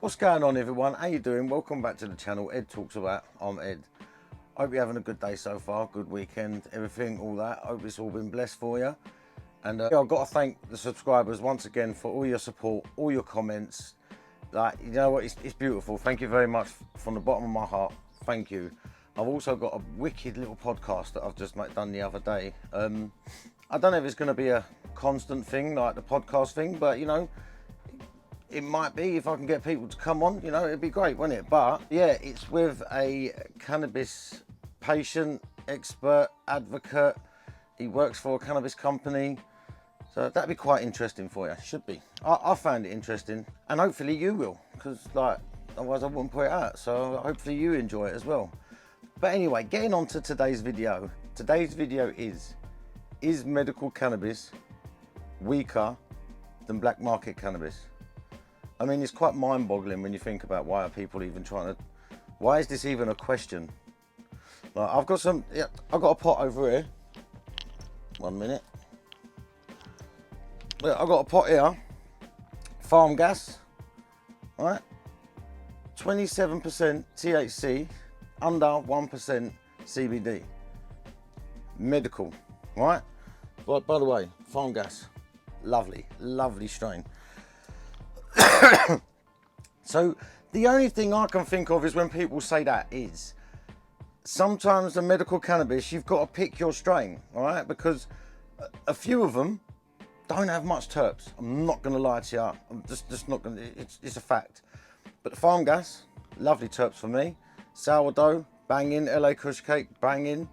What's going on, everyone? How you doing? Welcome back to the channel. Ed Talks About. I'm Ed. Hope you're having a good day so far, good weekend, everything, all that. Hope it's all been blessed for you. And I've got to thank the subscribers once again for all your support, all your comments. Like, you know what, it's beautiful. Thank you very much from the bottom of my heart. Thank you. I've also got a wicked little podcast that I've just done the other day. I don't know if it's going to be a constant thing like the podcast thing, but you know, it might be if I can get people to come on, you know, it'd be great, wouldn't it? But yeah, it's with a cannabis patient, expert, advocate. He works for a cannabis company. So that'd be quite interesting for you, should be. I found it interesting, and hopefully you will, because like, otherwise I wouldn't put it out. So hopefully you enjoy it as well. But anyway, getting on to today's video. Today's video is medical cannabis weaker than black market cannabis? I mean, it's quite mind-boggling when you think about why are people even trying to, why is this even a question? Like, I've got a pot over here. 1 minute. Yeah, I've got a pot here. Farm gas, right? 27% THC, under 1% CBD. Medical, right? But by the way, farm gas, lovely, lovely strain. So the only thing I can think of is when people say that is sometimes the medical cannabis, you've got to pick your strain, all right? Because a few of them don't have much terps. I'm not going to lie to you. I'm just not going to, it's a fact. But the farm gas, lovely terps for me. Sourdough, banging. LA Kush cake, banging.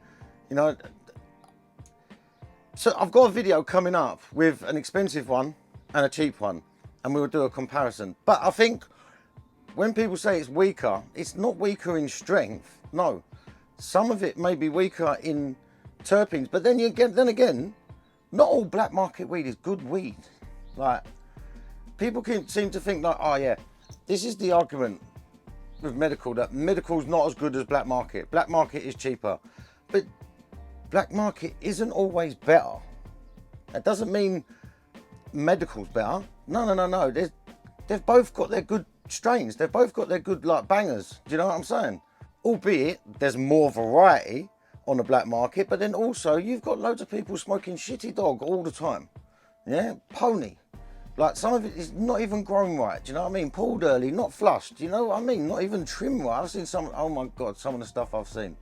You know, so I've got a video coming up with an expensive one and a cheap one, and we'll do a comparison. But I think when people say it's weaker, it's not weaker in strength. No, some of it may be weaker in terpenes, but then again, not all black market weed is good weed. Like, people can seem to think like, oh yeah, this is the argument with medical, that medical's not as good as black market. Black market is cheaper, but black market isn't always better. That doesn't mean medical's better. No. They've both got their good strains. They've both got their good like bangers. Do you know what I'm saying? Albeit there's more variety on the black market, but then also you've got loads of people smoking shitty dog all the time. Yeah, pony. Like, some of it is not even grown right. Do you know what I mean? Pulled early, not flushed. Do you know what I mean? Not even trimmed right. I've seen some. Oh my god, some of the stuff I've seen.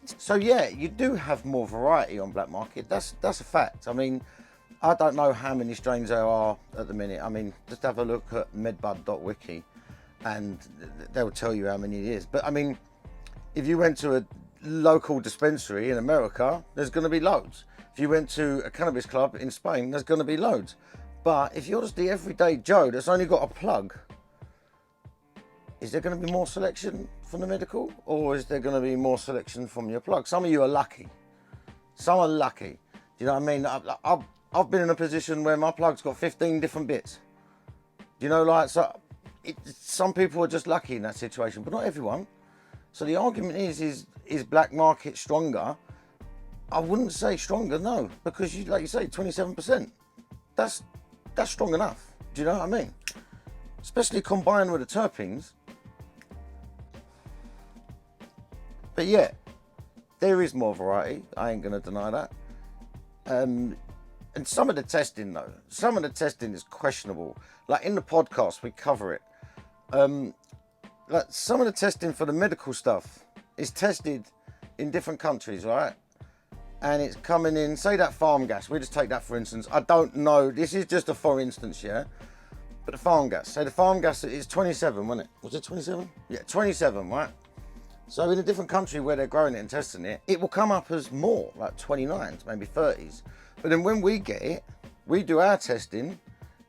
So yeah, you do have more variety on black market. That's a fact. I mean, I don't know how many strains there are at the minute. I mean, just have a look at medbud.wiki and they'll tell you how many it is. But I mean, if you went to a local dispensary in America, there's going to be loads. If you went to a cannabis club in Spain, there's going to be loads. But if you're just the everyday Joe that's only got a plug, is there going to be more selection from the medical, or is there going to be more selection from your plug? Some of you are lucky. Some are lucky. Do you know what I mean? I've been in a position where my plug's got 15 different bits. Do you know, like, so some people are just lucky in that situation, but not everyone. So the argument is black market stronger? I wouldn't say stronger, no, because like you say, 27%. That's strong enough. Do you know what I mean? Especially combined with the terpenes. But yeah, there is more variety. I ain't gonna deny that. And some of the testing though, some of the testing is questionable. Like in the podcast, we cover it. Like some of the testing for the medical stuff is tested in different countries, right? And it's coming in, say that farm gas, we just take that for instance. I don't know, this is just a for instance, yeah? But the farm gas, say the farm gas is 27, wasn't it? Was it 27? Yeah, 27, right? So in a different country where they're growing it and testing it, it will come up as more, like 29s, maybe 30s. But then when we get it, we do our testing.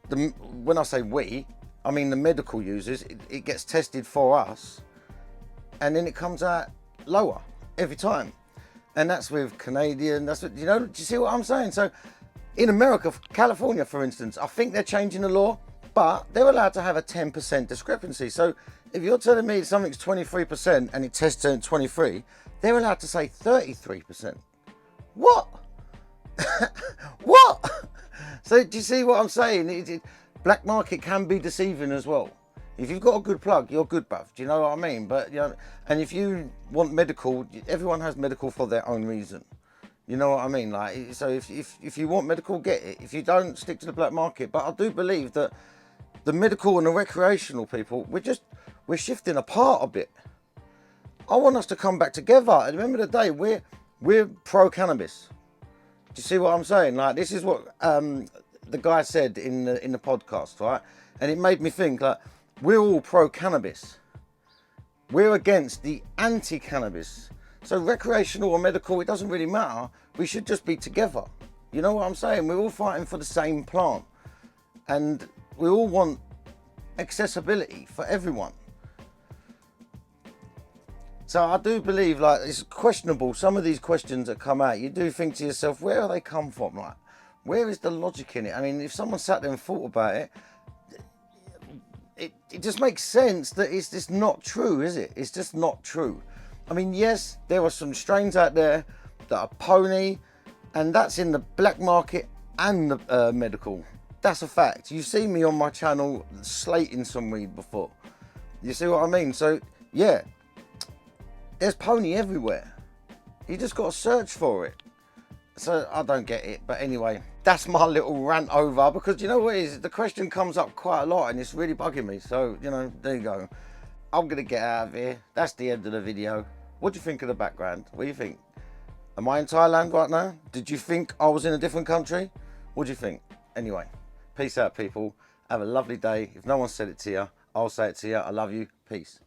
When I say we, I mean the medical users, it gets tested for us, and then it comes out lower every time. And that's with Canadian, that's what, you know, do you see what I'm saying? So in America, California, for instance, I think they're changing the law, but they're allowed to have a 10% discrepancy. So if you're telling me something's 23% and it tests at 23, they're allowed to say 33%. What? What? So do you see what I'm saying? Black market can be deceiving as well. If you've got a good plug, you're good, bruv. Do you know what I mean? But you know, and if you want medical, everyone has medical for their own reason. You know what I mean? Like, so if you want medical, get it. If you don't, stick to the black market. But I do believe that the medical and the recreational people, we're shifting apart a bit. I want us to come back together. At the end of the day, we're pro cannabis. Do you see what I'm saying? Like, this is what the guy said in the podcast, right? And it made me think, like, we're all pro cannabis. We're against the anti-cannabis. So recreational or medical, it doesn't really matter. We should just be together. You know what I'm saying? We're all fighting for the same plant. And we all want accessibility for everyone. So I do believe, like, it's questionable. Some of these questions that come out, you do think to yourself, where do they come from? Like, where is the logic in it? I mean, if someone sat there and thought about it, it just makes sense that it's just not true, is it? It's just not true. I mean, yes, there are some strains out there that are pony, and that's in the black market and the medical. That's a fact. You've seen me on my channel slating some weed before. You see what I mean? So, yeah, there's pony everywhere. You just got to search for it. So I don't get it, but anyway, that's my little rant over, because you know what it is, the question comes up quite a lot and it's really bugging me. So, you know, there you go. I'm gonna get out of here. That's the end of the video. What do you think of the background? What do you think? Am I in Thailand right now? Did you think I was in a different country? What do you think? Anyway, peace out, people. Have a lovely day. If no one said it to you, I'll say it to you. I love you. Peace.